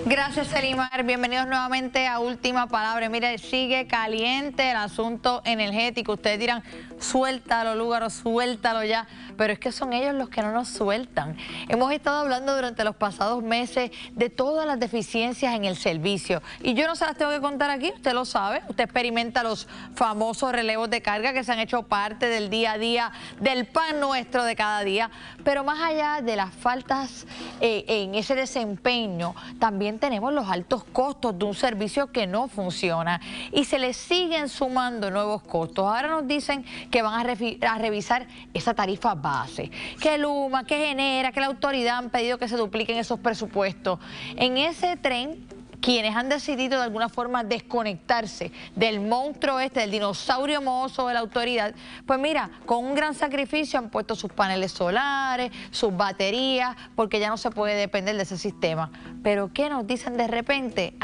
Gracias, Elimar. Bienvenidos nuevamente a Última Palabra. Mire, sigue caliente el asunto energético. Ustedes dirán, suéltalo, Lúgaro, suéltalo ya. Pero es que son ellos los que no nos sueltan. Hemos estado hablando durante los pasados meses de todas las deficiencias en el servicio. Y yo no se las tengo que contar aquí, usted lo sabe. Usted experimenta los famosos relevos de carga que se han hecho parte del día a día, del pan nuestro de cada día. Pero más allá de las faltas en ese desempeño, también tenemos los altos costos de un servicio que no funciona y se le siguen sumando nuevos costos. Ahora nos dicen que van a revisar esa tarifa base, que Luma, que Genera, que la autoridad han pedido que se dupliquen esos presupuestos. En ese tren, quienes han decidido de alguna forma desconectarse del monstruo del dinosaurio mohoso de la autoridad, pues mira, con un gran sacrificio han puesto sus paneles solares, sus baterías, porque ya no se puede depender de ese sistema. Pero ¿qué nos dicen de repente?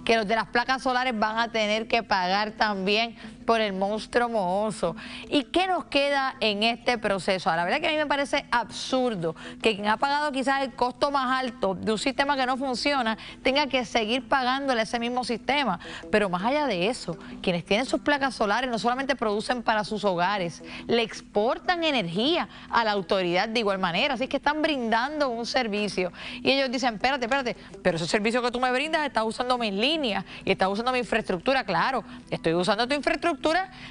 Que los de las placas solares van a tener que pagar también por el monstruo mohoso. ¿Y qué nos queda en este proceso? La verdad que a mí me parece absurdo que quien ha pagado quizás el costo más alto de un sistema que no funciona tenga que seguir pagándole ese mismo sistema. Pero más allá de eso, quienes tienen sus placas solares no solamente producen para sus hogares, le exportan energía a la autoridad de igual manera, así que están brindando un servicio. Y ellos dicen, espérate, pero ese servicio que tú me brindas estás usando mis líneas y estás usando mi infraestructura. Claro, estoy usando tu infraestructura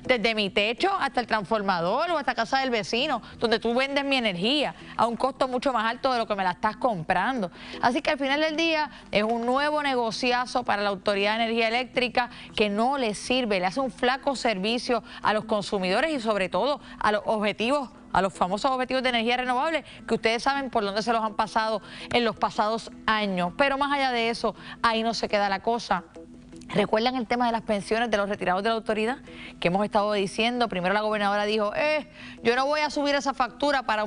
desde mi techo hasta el transformador o hasta casa del vecino, donde tú vendes mi energía a un costo mucho más alto de lo que me la estás comprando. Así que al final del día es un nuevo negociazo para la Autoridad de Energía Eléctrica que no le sirve, le hace un flaco servicio a los consumidores y sobre todo a los objetivos, a los famosos objetivos de energía renovable, que ustedes saben por dónde se los han pasado en los pasados años. Pero más allá de eso, ahí no se queda la cosa. ¿Recuerdan el tema de las pensiones de los retirados de la autoridad? Que hemos estado diciendo, primero la gobernadora dijo, yo no voy a subir esa factura para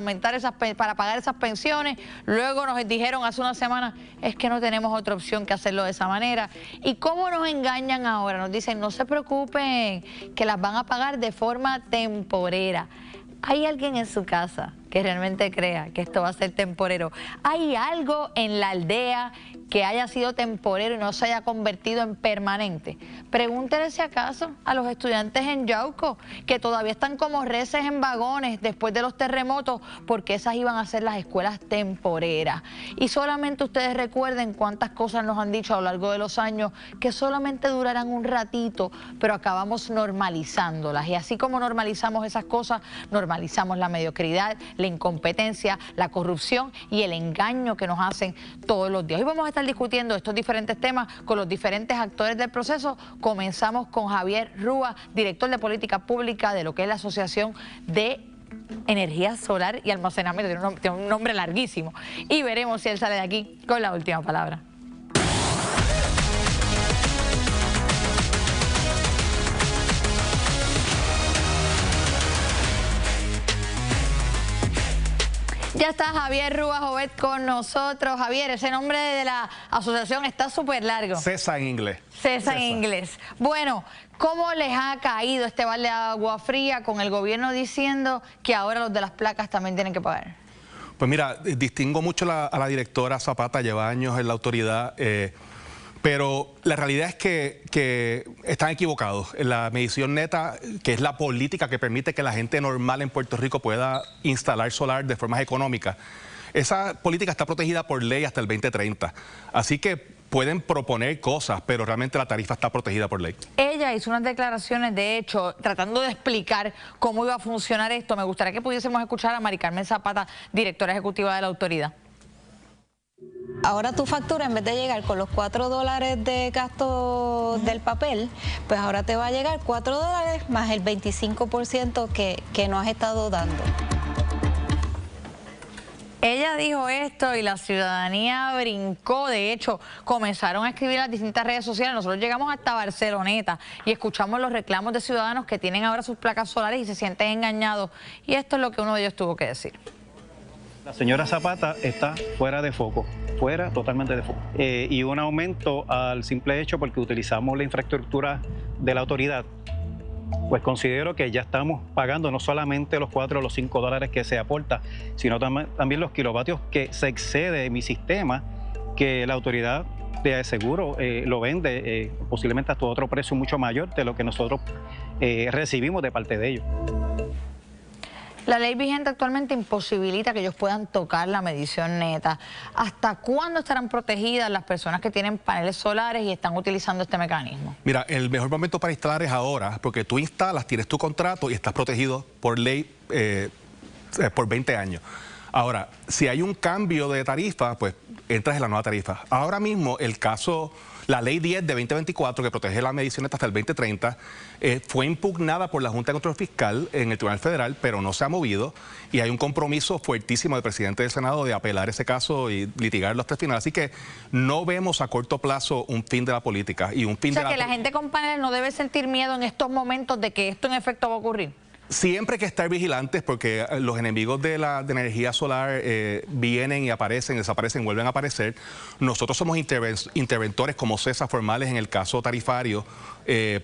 para pagar esas pensiones. Luego nos dijeron hace una semana, es que no tenemos otra opción que hacerlo de esa manera. ¿Y cómo nos engañan ahora? Nos dicen, no se preocupen, que las van a pagar de forma temporera. ¿Hay alguien en su casa que realmente crea que esto va a ser temporero? ¿Hay algo en la aldea que haya sido temporero y no se haya convertido en permanente? Pregúntenle si acaso a los estudiantes en Yauco, que todavía están como reses en vagones después de los terremotos, porque esas iban a ser las escuelas temporeras. Y solamente ustedes recuerden cuántas cosas nos han dicho a lo largo de los años que solamente durarán un ratito, pero acabamos normalizándolas. Y así como normalizamos esas cosas, normalizamos la mediocridad, la incompetencia, la corrupción y el engaño que nos hacen todos los días. Hoy vamos a estar discutiendo estos diferentes temas con los diferentes actores del proceso. Comenzamos con Javier Rúa, director de Política Pública de lo que es la Asociación de Energía Solar y Almacenamiento. Tiene un nombre larguísimo. Y veremos si él sale de aquí con la última palabra. Ya está Javier Rúa Jovet con nosotros. Javier, ese nombre de la asociación está súper largo. CESA en inglés. CESA en inglés. Bueno, ¿cómo les ha caído este balde de agua fría con el gobierno diciendo que ahora los de las placas también tienen que pagar? Pues mira, distingo mucho a la directora Zapata, lleva años en la autoridad, pero la realidad es que están equivocados. La medición neta, que es la política que permite que la gente normal en Puerto Rico pueda instalar solar de forma económica, esa política está protegida por ley hasta el 2030. Así que pueden proponer cosas, pero realmente la tarifa está protegida por ley. Ella hizo unas declaraciones, de hecho, tratando de explicar cómo iba a funcionar esto. Me gustaría que pudiésemos escuchar a Mari Carmen Zapata, directora ejecutiva de la autoridad. Ahora tu factura, en vez de llegar con los $4 de gasto del papel, pues ahora te va a llegar $4 más el 25% que no has estado dando. Ella dijo esto y la ciudadanía brincó. De hecho, comenzaron a escribir en las distintas redes sociales. Nosotros llegamos hasta Barceloneta y escuchamos los reclamos de ciudadanos que tienen ahora sus placas solares y se sienten engañados. Y esto es lo que uno de ellos tuvo que decir. La señora Zapata está fuera de foco, totalmente de foco. Y un aumento al simple hecho porque utilizamos la infraestructura de la autoridad, pues considero que ya estamos pagando no solamente los 4 o los $5 que se aporta, sino también los kilovatios que se excede en mi sistema, que la autoridad de seguro lo vende posiblemente hasta otro precio mucho mayor de lo que nosotros recibimos de parte de ellos. La ley vigente actualmente imposibilita que ellos puedan tocar la medición neta. ¿Hasta cuándo estarán protegidas las personas que tienen paneles solares y están utilizando este mecanismo? Mira, el mejor momento para instalar es ahora, porque tú instalas, tienes tu contrato y estás protegido por ley por 20 años. Ahora, si hay un cambio de tarifa, pues entras en la nueva tarifa. Ahora mismo el caso, la ley 10 de 2024, que protege la medición hasta el 2030, fue impugnada por la Junta de Control Fiscal en el Tribunal Federal, pero no se ha movido y hay un compromiso fuertísimo del presidente del Senado de apelar ese caso y litigarlo hasta el final. Así que no vemos a corto plazo un fin de la política y un fin de la... O sea, que la gente con paneles no debe sentir miedo en estos momentos de que esto en efecto va a ocurrir. Siempre hay que estar vigilantes porque los enemigos de la energía solar vienen y aparecen, desaparecen, vuelven a aparecer. Nosotros somos interventores como CESA formales en el caso tarifario,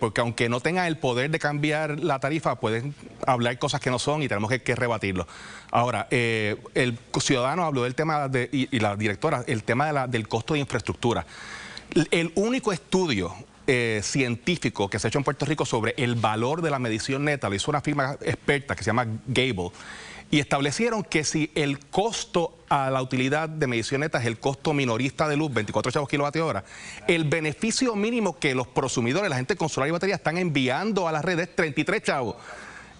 porque aunque no tengan el poder de cambiar la tarifa, pueden hablar cosas que no son y tenemos que rebatirlo. Ahora, el ciudadano habló del tema, y la directora, el tema del costo de infraestructura. El único estudio científico que se ha hecho en Puerto Rico sobre el valor de la medición neta lo hizo una firma experta que se llama Gable, y establecieron que si el costo a la utilidad de medición neta es el costo minorista de luz, 24 chavos kilovatio hora, el beneficio mínimo que los prosumidores, la gente con solar y batería, están enviando a las redes, 33 chavos.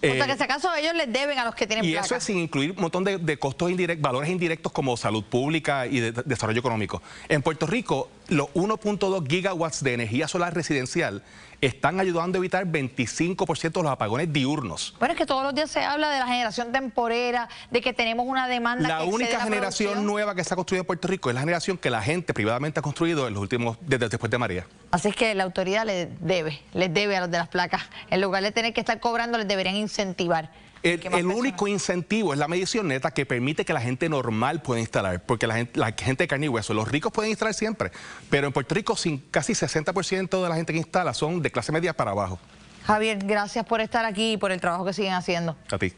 O sea, que si acaso ellos les deben a los que tienen y placa. eso es sin incluir un montón de costos indirectos, valores indirectos como salud pública y desarrollo económico. En Puerto Rico, los 1.2 gigawatts de energía solar residencial están ayudando a evitar 25% de los apagones diurnos. Bueno, es que todos los días se habla de la generación temporera, de que tenemos una demanda La que excede única la generación producción. nueva que se ha construido en Puerto Rico es la generación que la gente privadamente ha construido en los últimos, desde después de María. Así es que la autoridad les debe a los de las placas. En lugar de tener que estar cobrando, les deberían incentivar. El único incentivo es la medición neta que permite que la gente normal pueda instalar, porque la gente de carne y hueso, los ricos pueden instalar siempre, pero en Puerto Rico casi 60% de la gente que instala son de clase media para abajo. Javier, gracias por estar aquí y por el trabajo que siguen haciendo. A ti.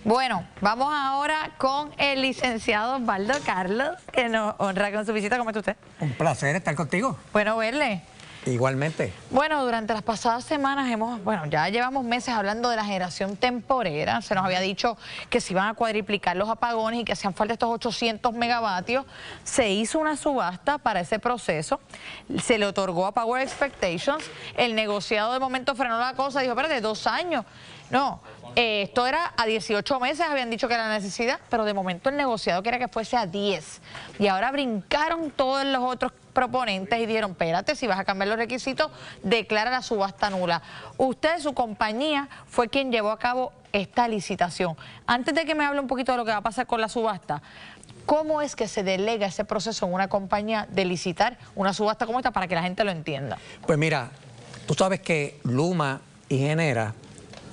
Bueno, vamos ahora con el licenciado Osvaldo Carlos, que nos honra con su visita. ¿Cómo está usted? Un placer estar contigo. Bueno verle. Igualmente. Bueno, durante las pasadas semanas ya llevamos meses hablando de la generación temporera. Se nos había dicho que se iban a cuadriplicar los apagones y que hacían falta estos 800 megavatios. Se hizo una subasta para ese proceso. Se le otorgó a Power Expectations. El negociado de momento frenó la cosa. Dijo, espérate, 2 años. No, esto era a 18 meses, habían dicho que era la necesidad, pero de momento el negociado quería que fuese a 10. Y ahora brincaron todos los otros proponentes y dijeron, espérate, si vas a cambiar los requisitos, declara la subasta nula. Usted, su compañía, fue quien llevó a cabo esta licitación. Antes de que me hable un poquito de lo que va a pasar con la subasta, ¿cómo es que se delega ese proceso en una compañía de licitar una subasta como esta para que la gente lo entienda? Pues mira, tú sabes que Luma y Genera,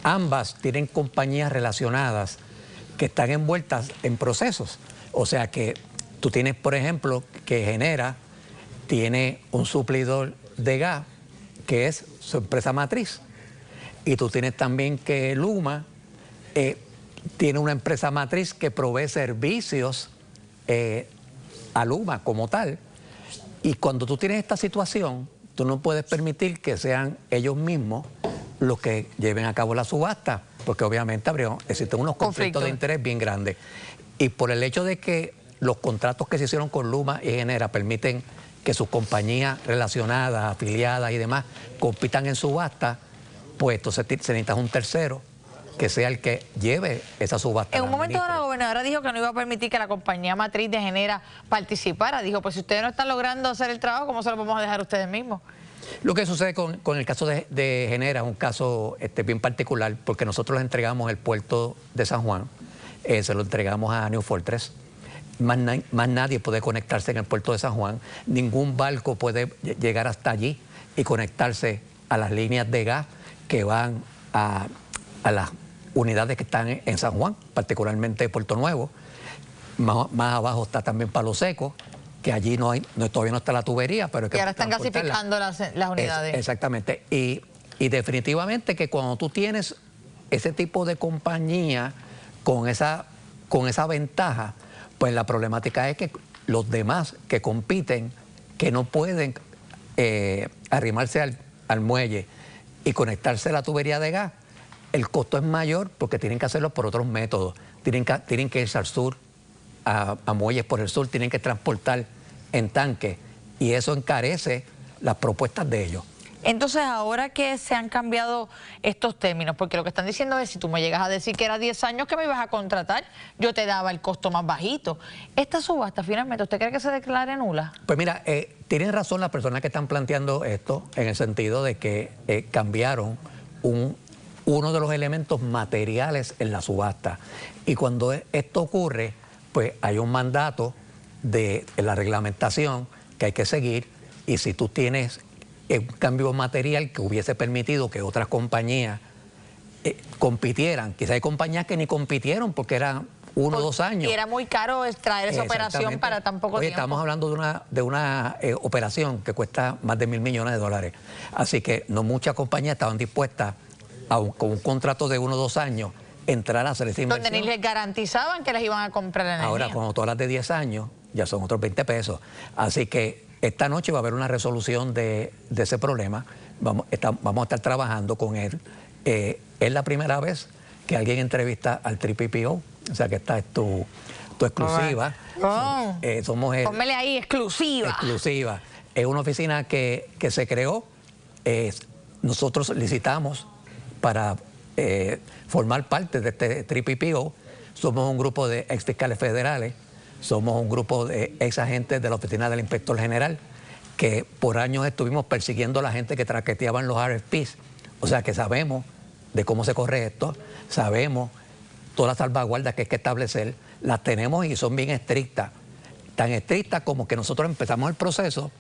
ambas tienen compañías relacionadas que están envueltas en procesos. O sea que tú tienes, por ejemplo, que Genera tiene un suplidor de gas que es su empresa matriz. Y tú tienes también que Luma tiene una empresa matriz que provee servicios a Luma como tal. Y cuando tú tienes esta situación, tú no puedes permitir que sean ellos mismos los que lleven a cabo la subasta, porque obviamente existen unos conflictos de interés bien grandes. Y por el hecho de que los contratos que se hicieron con Luma y Genera permiten que sus compañías relacionadas, afiliadas y demás compitan en subasta, pues entonces se necesita un tercero que sea el que lleve esa subasta. En un momento la gobernadora dijo que no iba a permitir que la compañía matriz de Genera participara. Dijo, pues si ustedes no están logrando hacer el trabajo, ¿cómo se lo vamos a dejar a ustedes mismos? Lo que sucede con el caso de Genera es un caso bien particular, porque nosotros les entregamos el puerto de San Juan, se lo entregamos a New Fortress. Más nadie puede conectarse en el puerto de San Juan, ningún barco puede llegar hasta allí y conectarse a las líneas de gas que van a las unidades que están en San Juan, particularmente Puerto Nuevo. Más abajo está también Palo Seco, que allí todavía no está la tubería, pero es que... Y ahora están gasificando las unidades. Exactamente. Y definitivamente que cuando tú tienes ese tipo de compañía con esa ventaja, pues la problemática es que los demás que compiten que no pueden arrimarse al muelle y conectarse a la tubería de gas, el costo es mayor porque tienen que hacerlo por otros métodos. Tienen que irse al sur, a muelles por el sur, tienen que transportar en tanques y eso encarece las propuestas de ellos. Entonces, ahora que se han cambiado estos términos, porque lo que están diciendo es, si tú me llegas a decir que era 10 años que me ibas a contratar, yo te daba el costo más bajito. Esta subasta, finalmente, ¿usted cree que se declare nula? Pues mira, tienen razón las personas que están planteando esto, en el sentido de que cambiaron uno de los elementos materiales en la subasta. Y cuando esto ocurre, pues hay un mandato de la reglamentación que hay que seguir, y si tú tienes un cambio material que hubiese permitido que otras compañías compitieran, quizá hay compañías que ni compitieron porque eran 1 o 2 años. Y era muy caro traer esa operación para tan poco tiempo. Estamos hablando de una operación que cuesta más de $1.000 millones. Así que no muchas compañías estaban dispuestas con un contrato de 1 o 2 años entrar a hacer esa inversión. Donde ni les garantizaban que les iban a comprar la energía. Ahora, con todas las de 10 años, ya son otros 20 pesos. Así que esta noche va a haber una resolución de ese problema. Vamos a estar trabajando con él. Es la primera vez que alguien entrevista al TPPO, o sea que esta es tu exclusiva. Pónmele ahí, exclusiva. Exclusiva. Es una oficina que se creó. Nosotros licitamos para formar parte de este TPPO. Somos un grupo de ex fiscales federales. Somos un grupo de ex agentes de la Oficina del Inspector General que por años estuvimos persiguiendo a la gente que traqueteaban los RFPs. O sea que sabemos de cómo se corre esto, sabemos todas las salvaguardas que hay que establecer, las tenemos y son bien estrictas. Tan estrictas como que nosotros empezamos el proceso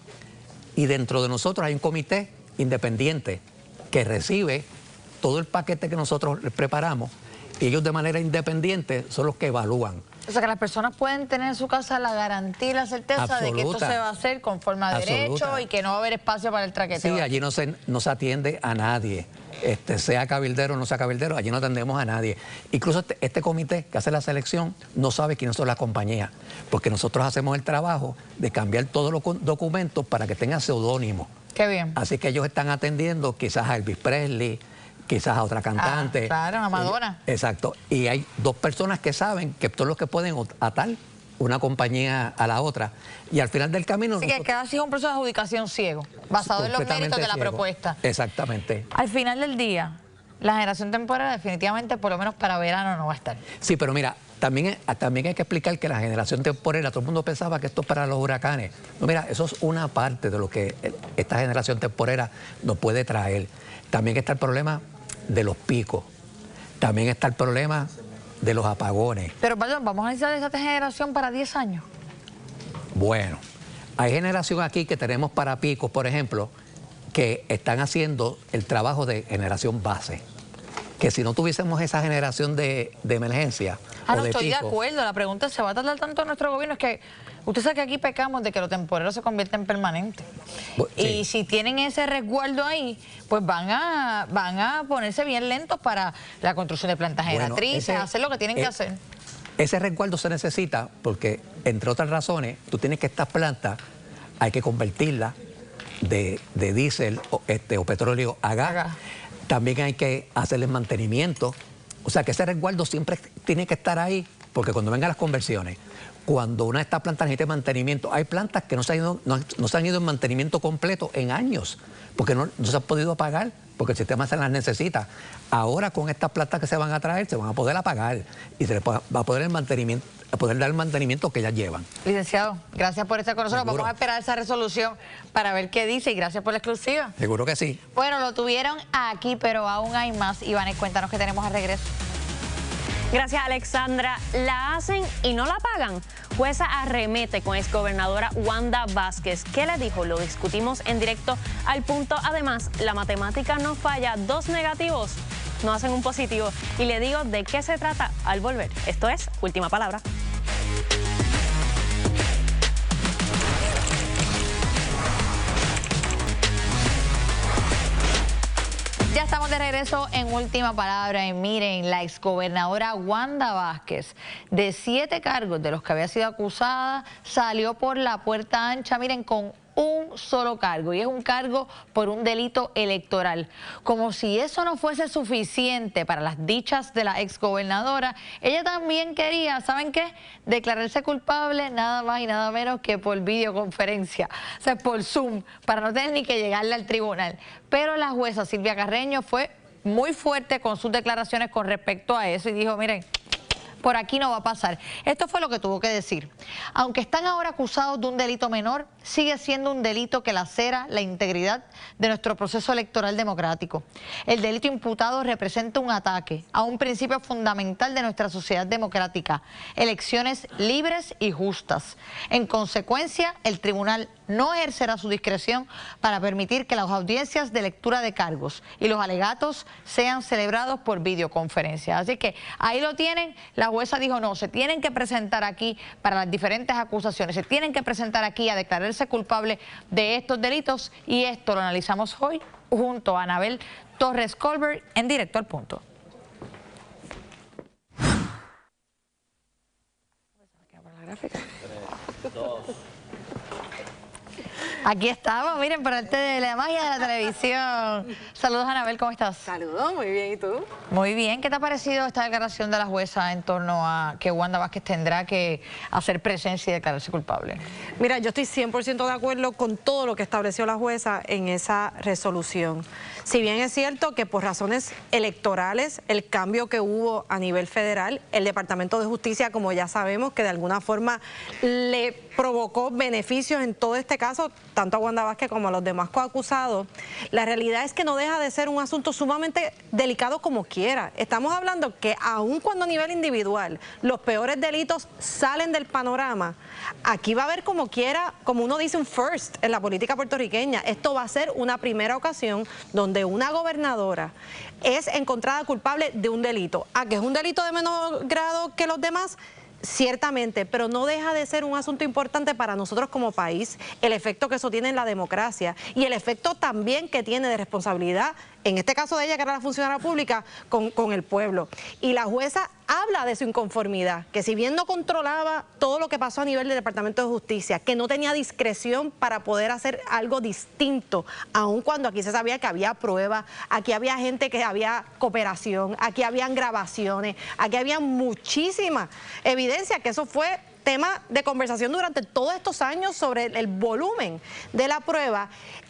y dentro de nosotros hay un comité independiente que recibe todo el paquete que nosotros les preparamos y ellos de manera independiente son los que evalúan. O sea, que las personas pueden tener en su casa la garantía y la certeza de que esto se va a hacer conforme a derecho y que no va a haber espacio para el traqueteo. Sí, allí no se atiende a nadie, sea cabildero o no sea cabildero, allí no atendemos a nadie. Incluso este comité que hace la selección no sabe quiénes son las compañías, porque nosotros hacemos el trabajo de cambiar todos los documentos para que tengan seudónimo. Qué bien. Así que ellos están atendiendo quizás a Elvis Presley, quizás a otra cantante. Claro, a Madonna. Exacto. Y hay 2 personas que saben que son los que pueden atar una compañía a la otra. Y al final del camino... Así que casi es un proceso de adjudicación ciego, basado en los méritos de la propuesta. Exactamente. Al final del día, la generación temporal definitivamente, por lo menos para verano, no va a estar. Sí, pero mira, también hay que explicar que la generación temporera, todo el mundo pensaba que esto es para los huracanes. No, mira, eso es una parte de lo que esta generación temporera nos puede traer. También está el problema de los picos. También está el problema de los apagones. Pero perdón, ¿vamos a necesitar esa generación para 10 años? Bueno, hay generación aquí que tenemos para picos, por ejemplo, que están haciendo el trabajo de generación base. Que si no tuviésemos esa generación de emergencia o no de estoy pico, de acuerdo. La pregunta es, ¿se va a tardar tanto nuestro gobierno? Es que usted sabe que aquí pecamos de que lo temporero se convierte en permanente. Sí. Y si tienen ese resguardo ahí, pues van a ponerse bien lentos para la construcción de plantas generatrices, hacer lo que tienen que hacer. Ese resguardo se necesita porque, entre otras razones, tú tienes que estas plantas, hay que convertirlas de diésel o petróleo a gas. También hay que hacerles mantenimiento. O sea que ese resguardo siempre tiene que estar ahí, porque cuando vengan las conversiones, cuando una de estas plantas necesite mantenimiento, hay plantas que no se han ido en mantenimiento completo en años, porque no se han podido apagar, porque el sistema se las necesita. Ahora con estas plantas que se van a traer, se van a poder apagar y se les va a poder dar el mantenimiento que ellas llevan. Licenciado, gracias por estar con nosotros. Seguro. Vamos a esperar esa resolución para ver qué dice y gracias por la exclusiva. Seguro que sí. Bueno, lo tuvieron aquí, pero aún hay más. Iván, cuéntanos qué tenemos al regreso. Gracias, Alexandra. La hacen y no la pagan. Jueza arremete con exgobernadora Wanda Vázquez. ¿Qué le dijo? Lo discutimos en directo al punto. Además, la matemática no falla. 2 negativos no hacen un positivo. Y le digo de qué se trata al volver. Esto es Última Palabra. Ya estamos de regreso en Última Palabra y miren, la exgobernadora Wanda Vázquez, de 7 cargos de los que había sido acusada, salió por la puerta ancha, miren, con un solo cargo, y es un cargo por un delito electoral. Como si eso no fuese suficiente para las dichas de la exgobernadora, ella también quería, ¿saben qué?, declararse culpable nada más y nada menos que por videoconferencia, o sea, por Zoom, para no tener ni que llegarle al tribunal. Pero la jueza Silvia Carreño fue muy fuerte con sus declaraciones con respecto a eso y dijo, miren, por aquí no va a pasar. Esto fue lo que tuvo que decir. Aunque están ahora acusados de un delito menor, sigue siendo un delito que lacera la integridad de nuestro proceso electoral democrático. El delito imputado representa un ataque a un principio fundamental de nuestra sociedad democrática: elecciones libres y justas. En consecuencia, el tribunal no ejercerá su discreción para permitir que las audiencias de lectura de cargos y los alegatos sean celebrados por videoconferencia. Así que ahí lo tienen. La jueza dijo no, se tienen que presentar aquí para las diferentes acusaciones, se tienen que presentar aquí a declararse culpable de estos delitos, y esto lo analizamos hoy junto a Anabel Torres Colbert en Directo al Punto. Aquí estamos, miren, por arte de la magia de la televisión. Saludos, Anabel, ¿cómo estás? Saludos, muy bien, ¿y tú? Muy bien, ¿qué te ha parecido esta declaración de la jueza en torno a que Wanda Vázquez tendrá que hacer presencia y declararse culpable? Mira, yo estoy 100% de acuerdo con todo lo que estableció la jueza en esa resolución. Si bien es cierto que por razones electorales, el cambio que hubo a nivel federal, el Departamento de Justicia, como ya sabemos, que de alguna forma le provocó beneficios en todo este caso, tanto a Wanda Vázquez como a los demás coacusados, la realidad es que no deja de ser un asunto sumamente delicado como quiera. Estamos hablando que aun cuando a nivel individual los peores delitos salen del panorama, aquí va a haber como quiera, como uno dice, un first en la política puertorriqueña. Esto va a ser una primera ocasión donde una gobernadora es encontrada culpable de un delito. ¿A que es un delito de menor grado que los demás? Ciertamente, pero no deja de ser un asunto importante para nosotros como país, el efecto que eso tiene en la democracia y el efecto también que tiene de responsabilidad, en este caso de ella, que era la funcionaria pública, con el pueblo. Y la jueza habla de su inconformidad, que si bien no controlaba todo lo que pasó a nivel del Departamento de Justicia, que no tenía discreción para poder hacer algo distinto, aun cuando aquí se sabía que había pruebas, aquí había gente que había cooperación, aquí habían grabaciones, aquí había muchísima evidencia, que eso fue tema de conversación durante todos estos años sobre el volumen de la prueba.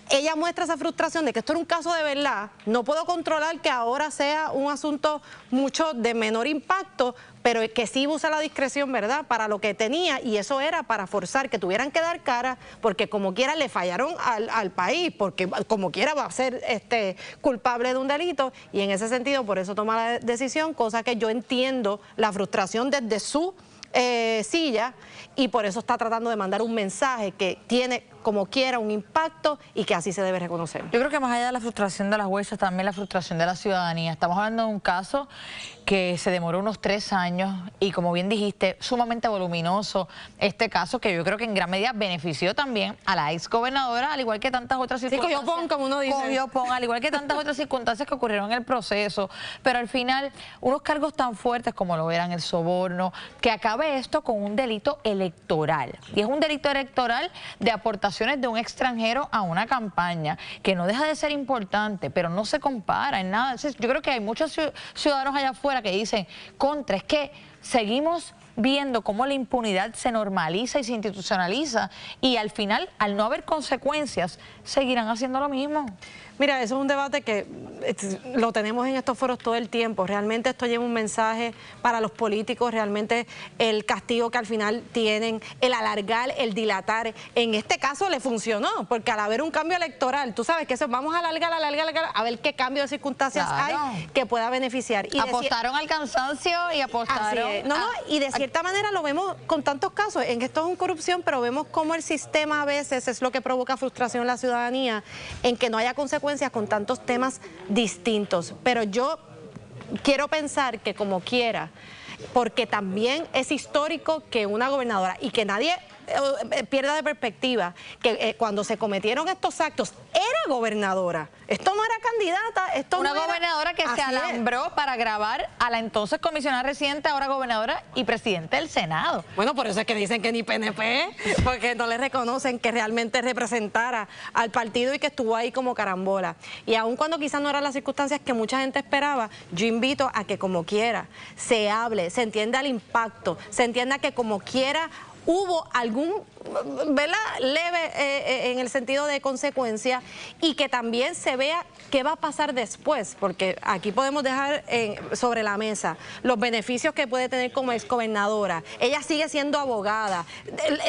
Ella muestra esa frustración de que esto era un caso de verdad, no puedo controlar que ahora sea un asunto mucho de menor impacto, pero que sí usa la discreción, ¿verdad?, para lo que tenía, y eso era para forzar que tuvieran que dar cara, porque como quiera le fallaron al país, porque como quiera va a ser culpable de un delito, y en ese sentido por eso toma la decisión, cosa que yo entiendo la frustración desde su silla, y por eso está tratando de mandar un mensaje que tiene como quiera un impacto y que así se debe reconocer. Yo creo que más allá de la frustración de las juezas, también la frustración de la ciudadanía. Estamos hablando de un caso que se demoró unos 3 años y, como bien dijiste, sumamente voluminoso este caso, que yo creo que en gran medida benefició también a la exgobernadora, al igual que tantas otras circunstancias. Sí, cogió pon, como uno dice. Cogió pon, al igual que tantas otras circunstancias que ocurrieron en el proceso. Pero al final, unos cargos tan fuertes como lo eran el soborno, que acabe esto con un delito electoral. Y es un delito electoral de aportaciones de un extranjero a una campaña, que no deja de ser importante, pero no se compara en nada. Entonces, yo creo que hay muchos ciudadanos allá afuera que dicen, contra, es que seguimos viendo cómo la impunidad se normaliza y se institucionaliza, y al final, al no haber consecuencias, seguirán haciendo lo mismo. Mira, eso es un debate que lo tenemos en estos foros todo el tiempo. Realmente esto lleva un mensaje para los políticos, realmente el castigo que al final tienen, el alargar, el dilatar. En este caso le funcionó, porque al haber un cambio electoral, tú sabes que eso, vamos a alargar, a ver qué cambio de circunstancias hay que pueda beneficiar. Y apostaron al cansancio y apostaron. Y de cierta manera lo vemos con tantos casos, en que esto es una corrupción, pero vemos cómo el sistema a veces es lo que provoca frustración en la ciudadanía, en que no haya consecuencias con tantos temas distintos. Pero yo quiero pensar que como quiera, porque también es histórico que una gobernadora, y que nadie pierda de perspectiva que cuando se cometieron estos actos era gobernadora. Esto no era candidata, esto una no era... gobernadora que se alambró para grabar a la entonces comisionada residente, ahora gobernadora y presidente del Senado. Bueno, por eso es que dicen que ni PNP, porque no le reconocen que realmente representara al partido y que estuvo ahí como carambola. Y aun cuando quizás no eran las circunstancias que mucha gente esperaba, yo invito a que como quiera se hable, se entienda el impacto, se entienda que como quiera hubo algún, ¿verdad?, leve en el sentido de consecuencia, y que también se vea qué va a pasar después, porque aquí podemos dejar sobre la mesa los beneficios que puede tener como exgobernadora. Ella sigue siendo abogada,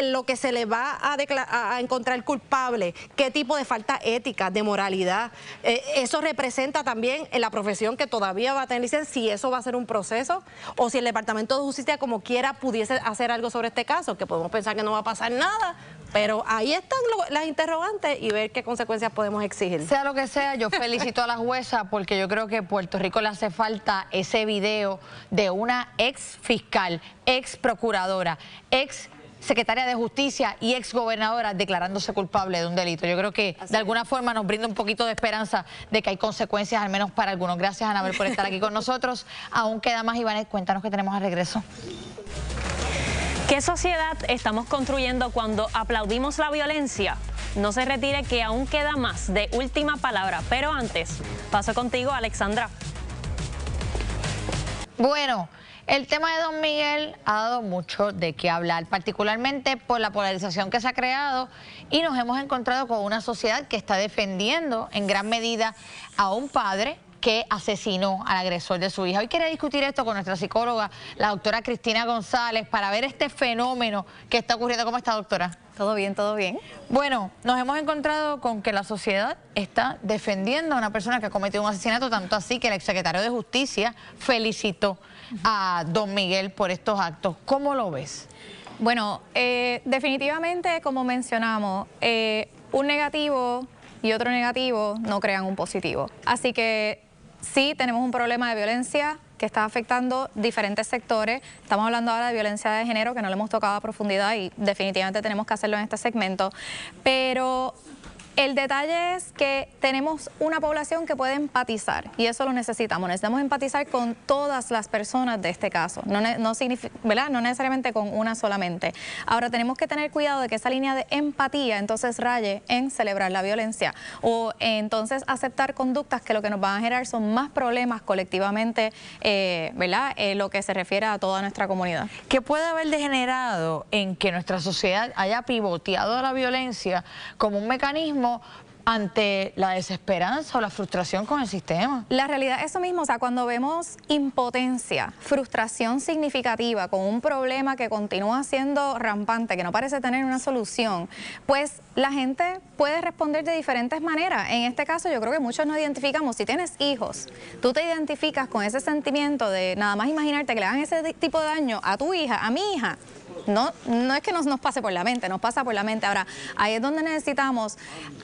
lo que se le va a encontrar culpable, qué tipo de falta ética, de moralidad. Eso representa también en la profesión que todavía va a tener licencia, si eso va a ser un proceso, o si el Departamento de Justicia como quiera pudiese hacer algo sobre este caso, que podemos pensar que no va a pasar nada, pero ahí están las interrogantes y ver qué consecuencias podemos exigir. Sea lo que sea, yo felicito a la jueza porque yo creo que a Puerto Rico le hace falta ese video de una ex fiscal, ex procuradora, ex secretaria de Justicia y ex gobernadora declarándose culpable de un delito. Yo creo que de alguna forma nos brinda un poquito de esperanza de que hay consecuencias, al menos para algunos. Gracias, Anabel, por estar aquí con nosotros. Aún queda más, Iván, cuéntanos qué tenemos al regreso. ¿Qué sociedad estamos construyendo cuando aplaudimos la violencia? No se retire, que aún queda más de Última Palabra. Pero antes, paso contigo, Alexandra. Bueno, el tema de Don Miguel ha dado mucho de qué hablar, particularmente por la polarización que se ha creado, y nos hemos encontrado con una sociedad que está defendiendo en gran medida a un padre que asesinó al agresor de su hija. Hoy quería discutir esto con nuestra psicóloga, la doctora Cristina González, para ver este fenómeno que está ocurriendo. ¿Cómo está, doctora? Todo bien, todo bien. Bueno, nos hemos encontrado con que la sociedad está defendiendo a una persona que ha cometido un asesinato, tanto así que el exsecretario de Justicia felicitó a Don Miguel por estos actos. ¿Cómo lo ves? Bueno, definitivamente, como mencionamos, un negativo y otro negativo no crean un positivo. Así que sí tenemos un problema de violencia que está afectando diferentes sectores. Estamos hablando ahora de violencia de género, que no le hemos tocado a profundidad y definitivamente tenemos que hacerlo en este segmento. Pero el detalle es que tenemos una población que puede empatizar y eso lo necesitamos. Necesitamos empatizar con todas las personas de este caso, no significa, ¿verdad?, no necesariamente con una solamente. Ahora tenemos que tener cuidado de que esa línea de empatía entonces raye en celebrar la violencia o entonces aceptar conductas que lo que nos van a generar son más problemas colectivamente, ¿verdad?, lo que se refiere a toda nuestra comunidad. ¿Qué puede haber degenerado en que nuestra sociedad haya pivoteado a la violencia como un mecanismo ante la desesperanza o la frustración con el sistema? La realidad es eso mismo, o sea, cuando vemos impotencia, frustración significativa con un problema que continúa siendo rampante, que no parece tener una solución, pues la gente puede responder de diferentes maneras. En este caso yo creo que muchos nos identificamos, si tienes hijos, tú te identificas con ese sentimiento de nada más imaginarte que le hagan ese tipo de daño a tu hija, a mi hija. No es que nos pase por la mente, nos pasa por la mente. Ahora, ahí es donde necesitamos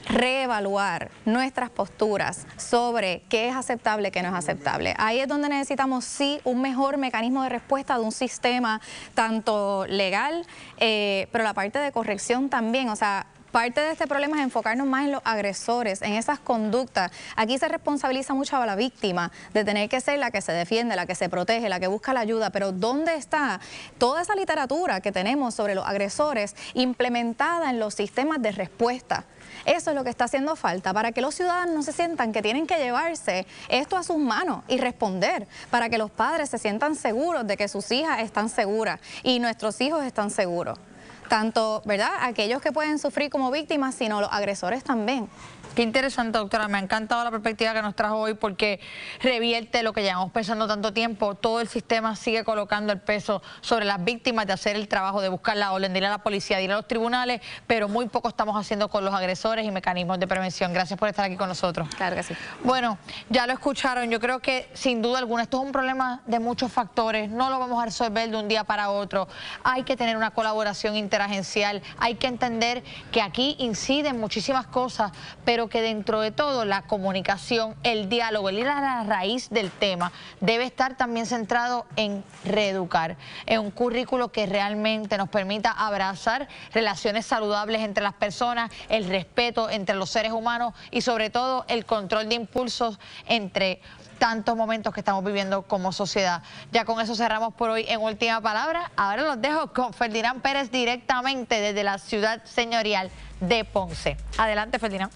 reevaluar nuestras posturas sobre qué es aceptable, qué no es aceptable. Ahí es donde necesitamos, sí, un mejor mecanismo de respuesta de un sistema tanto legal, pero la parte de corrección también, o sea, parte de este problema es enfocarnos más en los agresores, en esas conductas. Aquí se responsabiliza mucho a la víctima de tener que ser la que se defiende, la que se protege, la que busca la ayuda, pero ¿dónde está toda esa literatura que tenemos sobre los agresores implementada en los sistemas de respuesta? Eso es lo que está haciendo falta para que los ciudadanos no se sientan que tienen que llevarse esto a sus manos y responder, para que los padres se sientan seguros de que sus hijas están seguras y nuestros hijos están seguros. Tanto, ¿verdad?, aquellos que pueden sufrir como víctimas, sino los agresores también. Qué interesante, doctora. Me ha encantado la perspectiva que nos trajo hoy porque revierte lo que llevamos pensando tanto tiempo. Todo el sistema sigue colocando el peso sobre las víctimas de hacer el trabajo, de buscar la orden, de ir a la policía, de ir a los tribunales, pero muy poco estamos haciendo con los agresores y mecanismos de prevención. Gracias por estar aquí con nosotros. Claro que sí. Bueno, ya lo escucharon. Yo creo que sin duda alguna esto es un problema de muchos factores. No lo vamos a resolver de un día para otro. Hay que tener una colaboración interagencial. Hay que entender que aquí inciden muchísimas cosas, pero pero que dentro de todo la comunicación, el diálogo, el ir a la raíz del tema debe estar también centrado en reeducar, en un currículo que realmente nos permita abrazar relaciones saludables entre las personas, el respeto entre los seres humanos y sobre todo el control de impulsos entre tantos momentos que estamos viviendo como sociedad. Ya con eso cerramos por hoy en Última Palabra. Ahora los dejo con Ferdinand Pérez directamente desde la ciudad señorial de Ponce. Adelante, Ferdinand.